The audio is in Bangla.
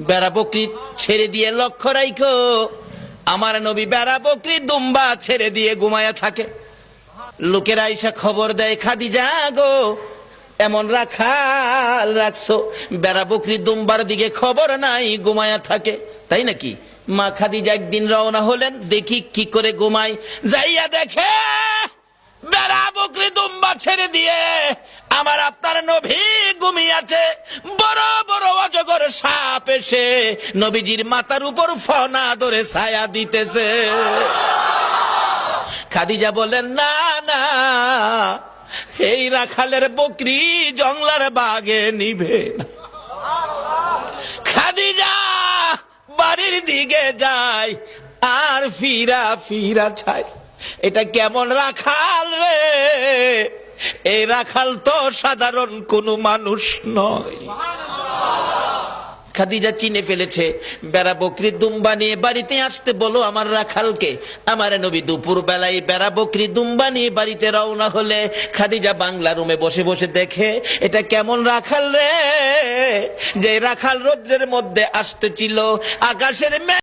বেড়া বকরি ছেড়ে দিয়ে লক্ষ্য রাখো, আমার নবী বেড়া বকরি দুম্বা ছেড়ে দিয়ে ঘুমায়া থাকে। লোকেরা এসে খবর দেয়, খাদিজা গো, এমন রাখাল রাখছো, বেড়া বকরি দুম্বার দিকে খবর নাই, ঘুমায়া থাকে। তাই নাকি? মা খাদিজা একদিন রওনা হলেন, দেখি কি করে ঘুমাই। যাইয়া দেখে বেড়া বকরি দুম্বা ছেড়ে দিয়ে আমার আপনার নবী ঘুমিয়েছে। বড় বড় অজগর সাপ এসে নবীজির মাথার উপর ফনা ধরে ছায়া দিতেছে। খাদিজা বলেন, না না, এই রাখালের বকরি জংলার বাগে নিবে না। খাদিজা বাড়ির দিকে যায় আর ফিরা ফিরা চায়, এটা কেমন রাখাল রে? এই রাখাল তো সাধারণ কোনো মানুষ নয়। খাদিজা চিনে ফেলেছে। বেড়া বকরি দুম্বা নিয়ে বাড়িতে আসতে বলো আমার রাখালকে। আমার নবী দুপুর বেলায় বেড়া বকরি দুম্বা নিয়ে বাড়িতে রওনা হলে খাদিজা বাংলা রুমে বসে বসে দেখে, এটা কেমন রাখাল রে? যে রাখাল রৌদ্রের মধ্যে আসতেছিল, আকাশের